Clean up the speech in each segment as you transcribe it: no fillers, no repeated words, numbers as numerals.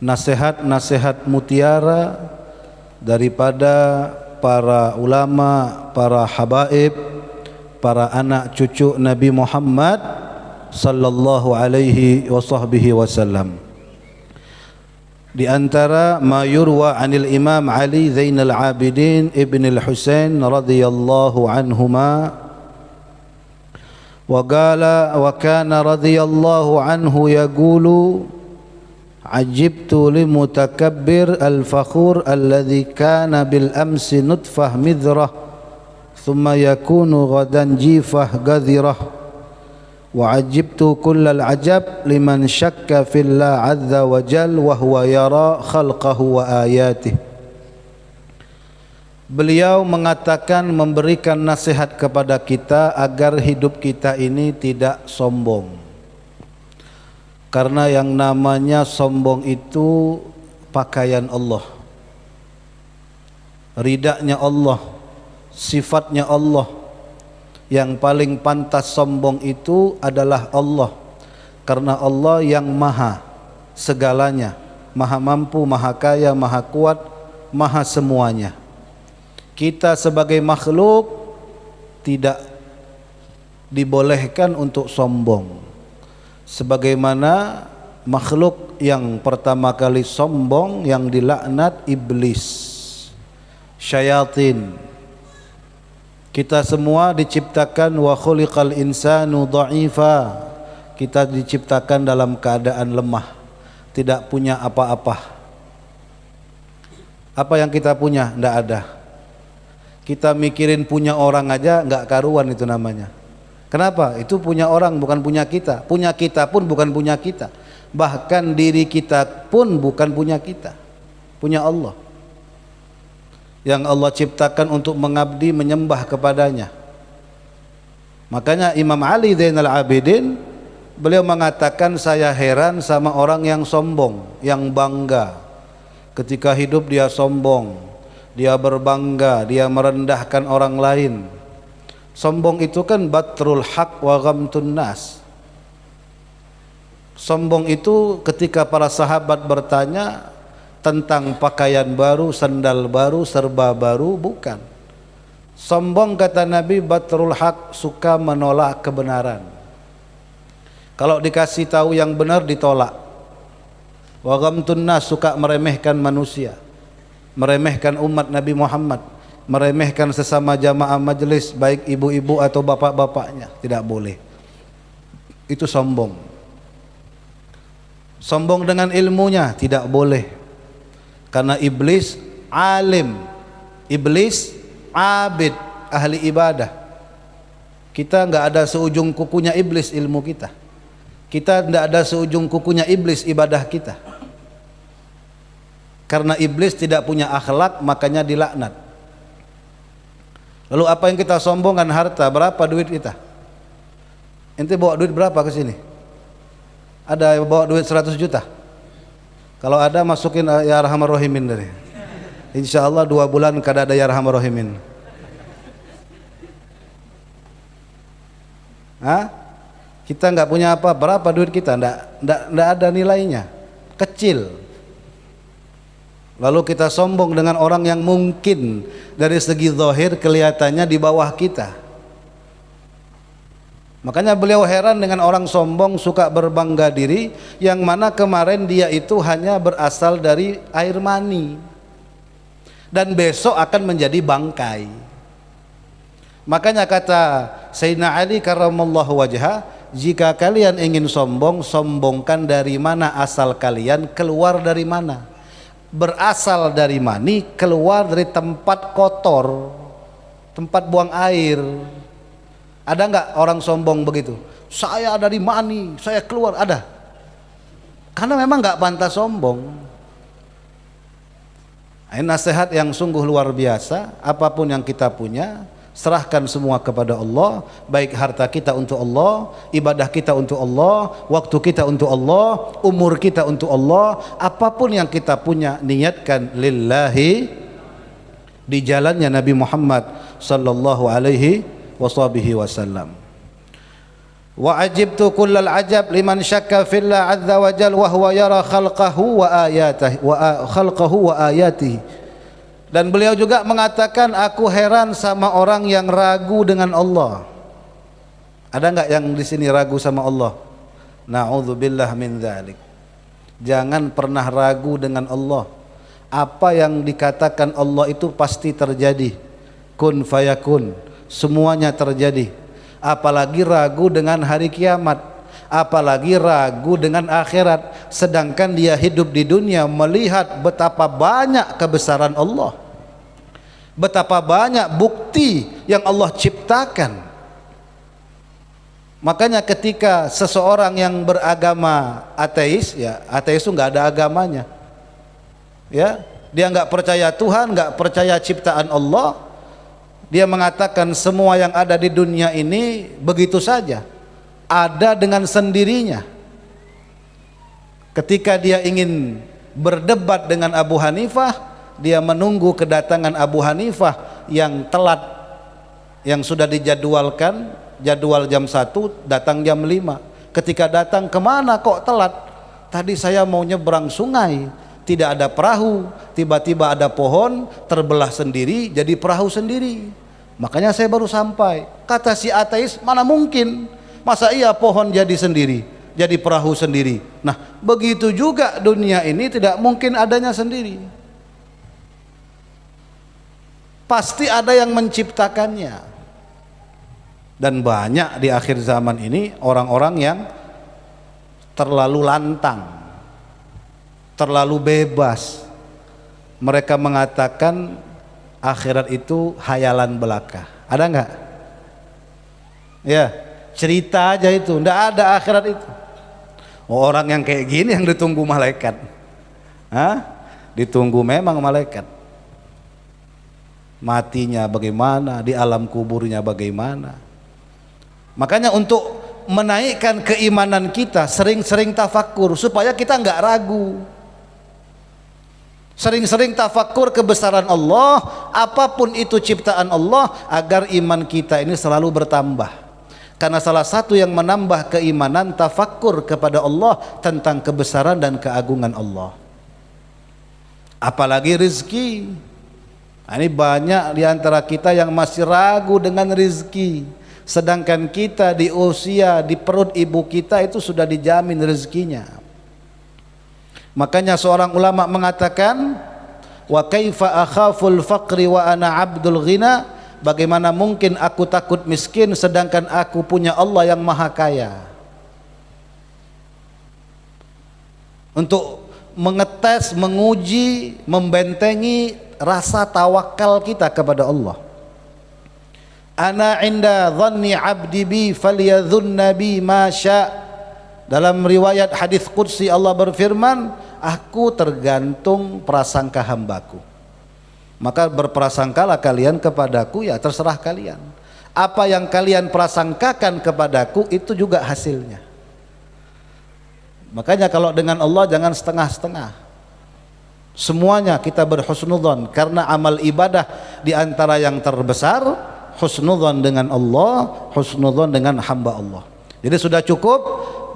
nasihat-nasihat mutiara daripada para ulama, para habaib, para anak cucu Nabi Muhammad sallallahu alaihi wasallam. Di antara ma yurwa anil Imam Ali Zainal Abidin Ibn al-Husain radhiyallahu anhuma wa qala wa kana radhiyallahu anhu yaqulu ajibtu limutakabbir al-fakhur alladhi kana bil amsi nutfah midrah thumma yakunu ghadan jifah gadhirah wa ajibtu kullal ajab liman syakka fillah azza wa jal wa huwa yara khalqahu wa ayatih. Beliau mengatakan, memberikan nasihat kepada kita agar hidup kita ini tidak sombong. Karena yang namanya sombong itu pakaian Allah, ridanya Allah, sifatnya Allah. Yang paling pantas sombong itu adalah Allah, karena Allah yang maha segalanya, maha mampu, maha kaya, maha kuat, maha semuanya. Kita sebagai makhluk tidak dibolehkan untuk sombong, sebagaimana makhluk yang pertama kali sombong yang dilaknat iblis, syayatin. Kita semua diciptakan wa khuliqal insanu dha'ifa. Kita diciptakan dalam keadaan lemah, tidak punya apa-apa. Apa yang kita punya? Tidak ada. Kita mikirin punya orang aja nggak karuan itu namanya. Kenapa? Itu punya orang, bukan punya kita. Punya kita pun bukan punya kita. Bahkan diri kita pun bukan punya kita. Punya Allah, yang Allah ciptakan untuk mengabdi, menyembah kepadanya. Makanya Imam Ali Zainal Abidin, beliau mengatakan, saya heran sama orang yang sombong, yang bangga. Ketika hidup dia sombong, dia berbangga, dia merendahkan orang lain. Sombong itu kan batrul haq wa ghamtun nas. Sombong itu ketika para sahabat bertanya tentang pakaian baru, sandal baru, serba baru, bukan. Sombong, kata Nabi, batrul haq, suka menolak kebenaran. Kalau dikasih tahu yang benar ditolak. Wa ghamtun nas, suka meremehkan manusia, meremehkan umat Nabi Muhammad, meremehkan sesama jamaah majelis, baik ibu-ibu atau bapak-bapaknya. Tidak boleh. Itu sombong. Sombong dengan ilmunya tidak boleh. Karena iblis alim, iblis abid, ahli ibadah. Kita enggak ada seujung kukunya iblis ilmu kita. Kita enggak ada seujung kukunya iblis ibadah kita. Karena iblis tidak punya akhlak, makanya dilaknat. Lalu apa yang kita sombongkan? Harta. Berapa duit kita? Ente bawa duit berapa ke sini? Ada yang bawa duit 100 juta? Kalau ada, masukin ya arhamar rahimin dari. Insya Allah 2 bulan kada ada ya arhamar rahimin. Hah? Kita nggak punya apa, berapa duit kita? Nggak ada nilainya, kecil. Lalu kita sombong dengan orang yang mungkin dari segi zahir kelihatannya di bawah kita. Makanya beliau heran dengan orang sombong, suka berbangga diri, yang mana kemarin dia itu hanya berasal dari air mani dan besok akan menjadi bangkai. Makanya kata Sayyidina Ali karramallahu wajhah, jika kalian ingin sombong, sombongkan dari mana asal kalian, keluar dari mana. Berasal dari mani, keluar dari tempat kotor, tempat buang air. Ada nggak orang sombong begitu? Saya dari mani, saya keluar, ada? Karena memang nggak pantas sombong. Ini nasihat yang sungguh luar biasa. Apapun yang kita punya, serahkan semua kepada Allah. Baik harta kita untuk Allah, ibadah kita untuk Allah, waktu kita untuk Allah, umur kita untuk Allah. Apapun yang kita punya, niatkan lillahi, di jalannya Nabi Muhammad sallallahu alaihi wasallam. Wa ajibtu kullal ajab liman syakka fillah azza wa jal wa huwa yara khalqahu wa ayatihi. Dan beliau juga mengatakan, aku heran sama orang yang ragu dengan Allah. Ada enggak yang di sini ragu sama Allah? Na'udzubillah min dzalik. Jangan pernah ragu dengan Allah. Apa yang dikatakan Allah itu pasti terjadi. Kun fayakun, semuanya terjadi. Apalagi ragu dengan hari kiamat, apalagi ragu dengan akhirat, sedangkan dia hidup di dunia melihat betapa banyak kebesaran Allah, betapa banyak bukti yang Allah ciptakan. Makanya ketika seseorang yang beragama ateis, ya ateis itu nggak ada agamanya, ya dia nggak percaya Tuhan, nggak percaya ciptaan Allah. Dia mengatakan semua yang ada di dunia ini begitu saja, ada dengan sendirinya. Ketika dia ingin berdebat dengan Abu Hanifah, dia menunggu kedatangan Abu Hanifah yang telat, yang sudah dijadwalkan, jadwal jam 1, datang jam 5. Ketika datang, kemana kok telat? Tadi saya mau nyebrang sungai, tidak ada perahu, tiba-tiba ada pohon terbelah sendiri jadi perahu sendiri, makanya saya baru sampai. Kata si ateis, mana mungkin, masa iya pohon jadi sendiri, jadi perahu sendiri. Nah begitu juga dunia ini tidak mungkin adanya sendiri, pasti ada yang menciptakannya. Dan banyak di akhir zaman ini orang-orang yang terlalu lantang, terlalu bebas. Mereka mengatakan akhirat itu hayalan belaka. Ada enggak? Ya, cerita aja itu, enggak ada akhirat itu. Orang yang kayak gini yang ditunggu malaikat. Hah? Ditunggu memang malaikat. Matinya bagaimana, di alam kuburnya bagaimana. Makanya untuk menaikkan keimanan kita, sering-sering tafakur supaya kita enggak ragu. Sering-sering tafakur kebesaran Allah, apapun itu ciptaan Allah, agar iman kita ini selalu bertambah. Karena salah satu yang menambah keimanan, tafakur kepada Allah tentang kebesaran dan keagungan Allah. Apalagi rezeki. Nah, ini banyak di antara kita yang masih ragu dengan rezeki, sedangkan kita di usia di perut ibu kita itu sudah dijamin rezekinya. Makanya seorang ulama mengatakan, wa kaifa akhaful faqri wa ana abdul ghina, bagaimana mungkin aku takut miskin sedangkan aku punya Allah yang maha kaya. Untuk mengetes, menguji, membentengi rasa tawakal kita kepada Allah. Ana inda dhanni abdi bi falyadhunna bi ma sya'. Dalam riwayat hadis qudsi Allah berfirman, aku tergantung prasangka hambaku, maka berprasangkalah kalian kepadaku, ya terserah kalian. Apa yang kalian prasangkakan kepadaku itu juga hasilnya. Makanya kalau dengan Allah jangan setengah-setengah, semuanya kita berhusnudzon, karena amal ibadah di antara yang terbesar husnudzon dengan Allah, husnudzon dengan hamba Allah. Jadi sudah cukup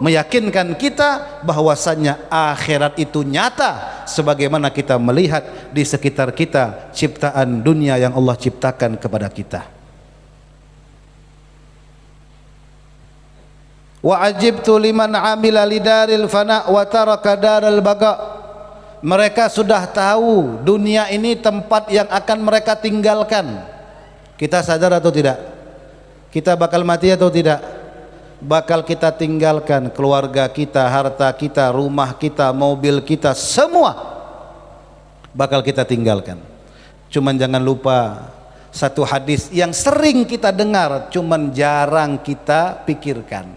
meyakinkan kita bahwasannya akhirat itu nyata sebagaimana kita melihat di sekitar kita ciptaan dunia yang Allah ciptakan kepada kita. Wa ajibtu liman amila lidaril fana wa taraka daral baqa. Mereka sudah tahu dunia ini tempat yang akan mereka tinggalkan. Kita sadar atau tidak? Kita bakal mati atau tidak? Bakal kita tinggalkan keluarga kita, harta kita, rumah kita, mobil kita, semua bakal kita tinggalkan. Cuman jangan lupa satu hadis yang sering kita dengar, cuman jarang kita pikirkan.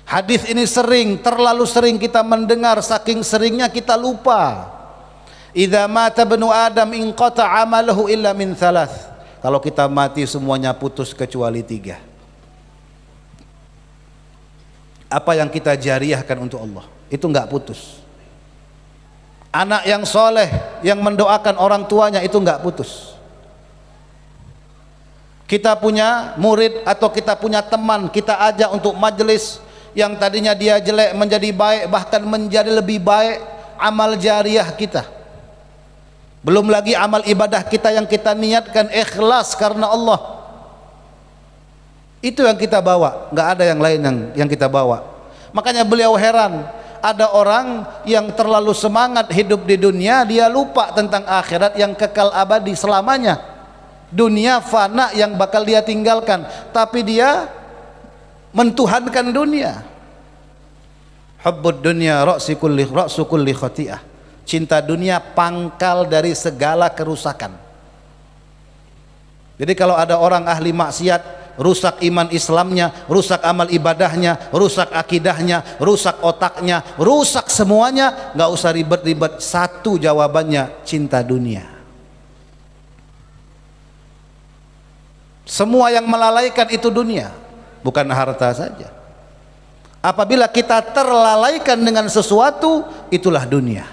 Hadis ini sering, terlalu sering kita mendengar, saking seringnya kita lupa. Idza mata ibnu Adam inqata amaluhu illa min thalath. Kalau kita mati semuanya putus kecuali 3. Apa yang kita jariahkan untuk Allah itu enggak putus. Anak yang soleh yang mendoakan orang tuanya itu enggak putus. Kita punya murid atau kita punya teman, kita ajak untuk majelis yang tadinya dia jelek menjadi baik, bahkan menjadi lebih baik. Amal jariah kita, belum lagi amal ibadah kita yang kita niatkan ikhlas karena Allah. Itu yang kita bawa, nggak ada yang lain yang kita bawa. Makanya beliau heran, ada orang yang terlalu semangat hidup di dunia, dia lupa tentang akhirat yang kekal abadi selamanya. Dunia fana yang bakal dia tinggalkan, tapi dia mentuhankan dunia. Hubbud dunya ra'su kulli khati'ah. Cinta dunia pangkal dari segala kerusakan. Jadi kalau ada orang ahli maksiat, rusak iman Islamnya, rusak amal ibadahnya, rusak akidahnya, rusak otaknya, rusak semuanya, nggak usah ribet-ribet. Satu jawabannya, cinta dunia. Semua yang melalaikan itu dunia, bukan harta saja. Apabila kita terlalaikan dengan sesuatu, itulah dunia.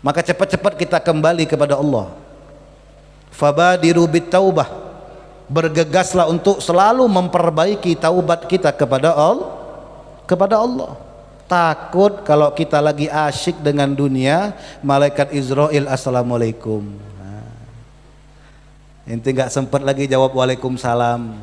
Maka cepat-cepat kita kembali kepada Allah. Fabadiru bitaubah, bergegaslah untuk selalu memperbaiki taubat kita kepada Allah. Takut kalau kita lagi asyik dengan dunia, malaikat Israel assalamualaikum. Ente nggak sempat lagi jawab waalaikumsalam.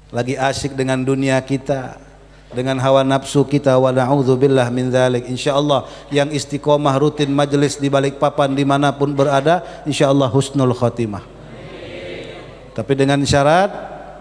Lagi asyik dengan dunia kita, dengan hawa nafsu kita, wa na'udzubillah min dzalik. Insyaallah yang istiqomah rutin majelis di balik papan dimanapun berada, insyaallah husnul khotimah. Tapi dengan syarat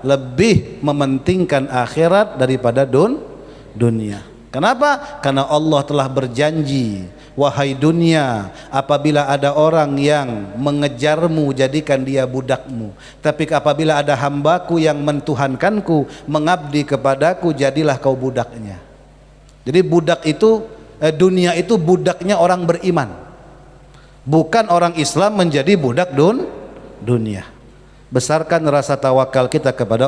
lebih mementingkan akhirat daripada dunia. Kenapa? Karena Allah telah berjanji, wahai dunia, apabila ada orang yang mengejarmu, jadikan dia budakmu. Tapi apabila ada hambaku yang mentuhankanku, mengabdi kepadaku, jadilah kau budaknya. Jadi budak itu, dunia itu budaknya orang beriman, bukan orang Islam menjadi budak dunia. Besarkan rasa tawakal kita kepada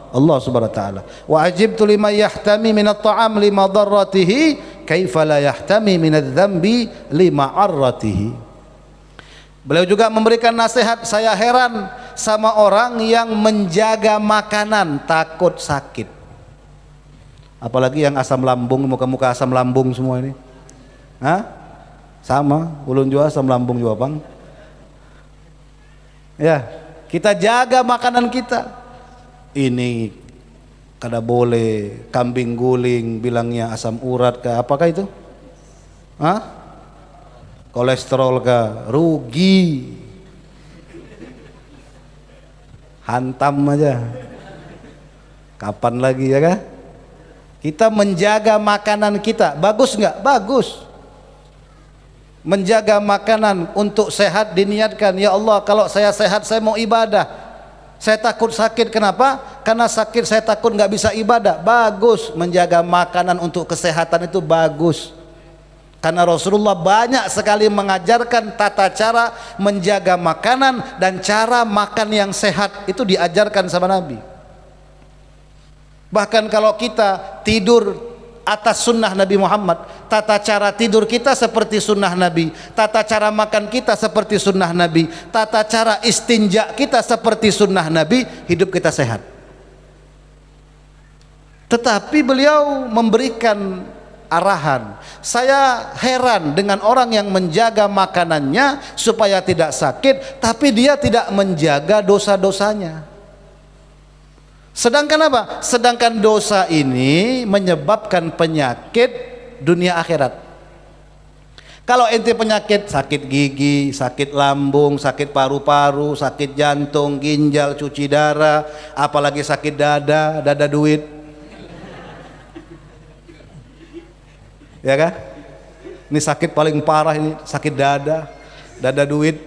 Allah subhanahu wa ta'ala. Wa ajibtu liman yahtami minat ta'am lima darratihi kaifa la yahtami minadz dzambi lima arratihi. Beliau juga memberikan nasihat, saya heran sama orang yang menjaga makanan takut sakit. Apalagi yang asam lambung, muka-muka asam lambung semua ini. Hah? Sama, ulun juga asam lambung juga, Bang. Ya, kita jaga makanan kita. Ini kada boleh kambing guling, bilangnya asam urat kah, apakah itu? Hah? Kolesterol kah? Rugi, hantam aja. Kapan lagi ya kah? Kita menjaga makanan kita, bagus nggak? Bagus. Menjaga makanan untuk sehat diniatkan, ya Allah kalau saya sehat saya mau ibadah. Saya takut sakit, kenapa? Karena sakit saya takut nggak bisa ibadah. Bagus, menjaga makanan untuk kesehatan itu bagus. Karena Rasulullah banyak sekali mengajarkan tata cara menjaga makanan dan cara makan yang sehat, itu diajarkan sama Nabi. Bahkan kalau kita tidur atas sunnah Nabi Muhammad, tata cara tidur kita seperti sunnah Nabi, tata cara makan kita seperti sunnah Nabi, tata cara istinja kita seperti sunnah Nabi, hidup kita sehat. Tetapi beliau memberikan arahan. Saya heran dengan orang yang menjaga makanannya supaya tidak sakit, tapi dia tidak menjaga dosa-dosanya. Sedangkan apa? Sedangkan dosa ini menyebabkan penyakit dunia akhirat. Kalau ente penyakit sakit gigi, sakit lambung, sakit paru-paru, sakit jantung, ginjal, cuci darah, apalagi sakit dada duit. Ya kan? Ini sakit paling parah ini, sakit dada duit.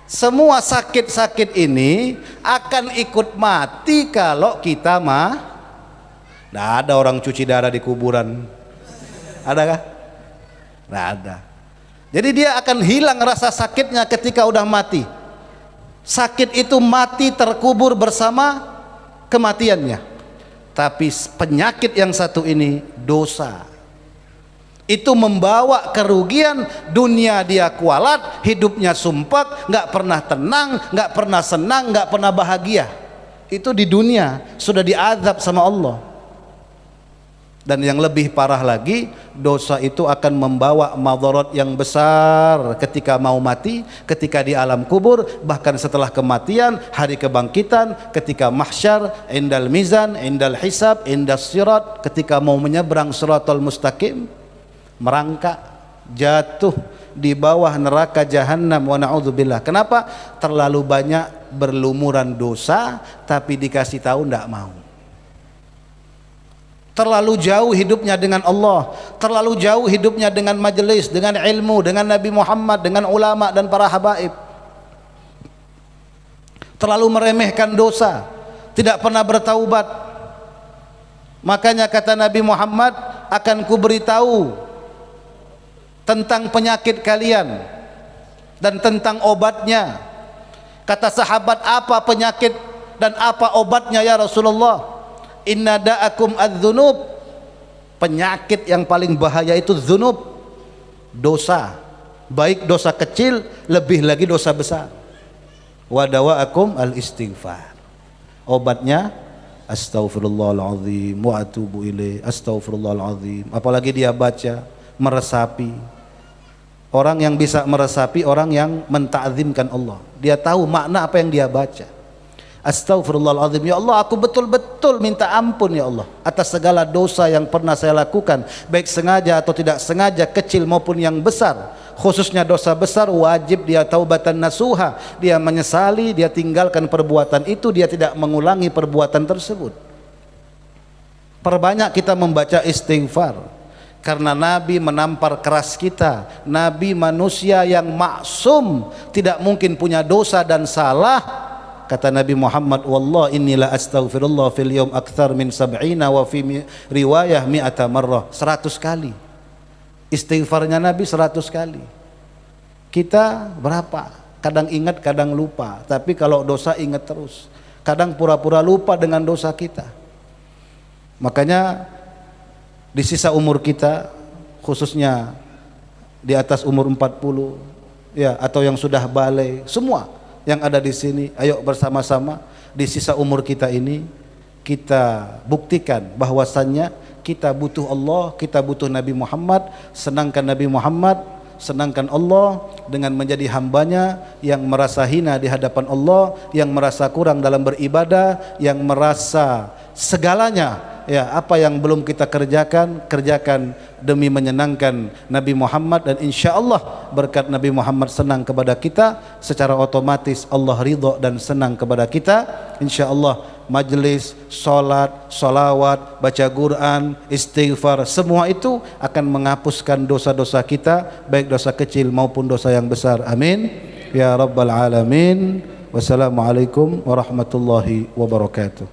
Semua sakit-sakit ini akan ikut mati kalau kita mah. Nggak ada orang cuci darah di kuburan, ada kah? Nggak ada. Jadi dia akan hilang rasa sakitnya ketika udah mati. Sakit itu mati terkubur bersama kematiannya. Tapi penyakit yang satu ini dosa. Itu membawa kerugian, dunia dia kualat, hidupnya sumpek, nggak pernah tenang, nggak pernah senang, nggak pernah bahagia. Itu di dunia sudah diazab sama Allah. Dan yang lebih parah lagi, dosa itu akan membawa madarat yang besar ketika mau mati, ketika di alam kubur, bahkan setelah kematian, hari kebangkitan, ketika mahsyar, indal mizan, indal hisab, indal sirat, ketika mau menyeberang siratal mustaqim, merangkak, jatuh di bawah neraka jahanam, wa na'udzubillah. Kenapa? Terlalu banyak berlumuran dosa, tapi dikasih tahu tidak mau. Terlalu jauh hidupnya dengan Allah, terlalu jauh hidupnya dengan majelis, dengan ilmu, dengan Nabi Muhammad, dengan ulama dan para habaib. Terlalu meremehkan dosa, tidak pernah bertaubat. Makanya kata Nabi Muhammad, akan kuberitahu tentang penyakit kalian dan tentang obatnya. Kata sahabat, apa penyakit dan apa obatnya ya Rasulullah? Inna da'akum adz-dzunub. Penyakit yang paling bahaya itu dzunub, dosa, baik dosa kecil, lebih lagi dosa besar. Wa dawa'akum al-istighfar. Obatnya astaghfirullahaladzim wa atubu ilaih, astaghfirullahaladzim. Apalagi dia baca, meresapi. Orang yang bisa meresapi, orang yang mentakzimkan Allah, dia tahu makna apa yang dia baca. Astaghfirullahaladzim, ya Allah, aku betul-betul minta ampun ya Allah atas segala dosa yang pernah saya lakukan, baik sengaja atau tidak sengaja, kecil maupun yang besar. Khususnya dosa besar, wajib dia taubatan nasuha, dia menyesali, dia tinggalkan perbuatan itu, dia tidak mengulangi perbuatan tersebut. Perbanyak kita membaca istighfar, karena Nabi menampar keras kita. Nabi manusia yang maksum, tidak mungkin punya dosa dan salah. Kata Nabi Muhammad, wallah inilah astaghfirullah fil yawm akthar min sab'ina wa fi riwayah mi'ata marrah. 100 kali istighfarnya Nabi, 100 kali. Kita berapa? Kadang ingat, kadang lupa. Tapi kalau dosa ingat terus. Kadang pura-pura lupa dengan dosa kita. Makanya di sisa umur kita, khususnya di atas umur 40 ya, atau yang sudah balik, semua yang ada di sini, ayo bersama-sama di sisa umur kita ini kita buktikan bahwasannya kita butuh Allah, kita butuh Nabi Muhammad. Senangkan Nabi Muhammad, senangkan Allah dengan menjadi hambanya yang merasa hina di hadapan Allah, yang merasa kurang dalam beribadah, yang merasa segalanya ya, apa yang belum kita kerjakan, kerjakan demi menyenangkan Nabi Muhammad. Dan insya Allah berkat Nabi Muhammad senang kepada kita, secara otomatis Allah ridho dan senang kepada kita. Insya Allah majlis, sholat, sholawat, baca Quran, istighfar, semua itu akan menghapuskan dosa-dosa kita, baik dosa kecil maupun dosa yang besar. Amin ya rabbal alamin. Wassalamualaikum warahmatullahi wabarakatuh.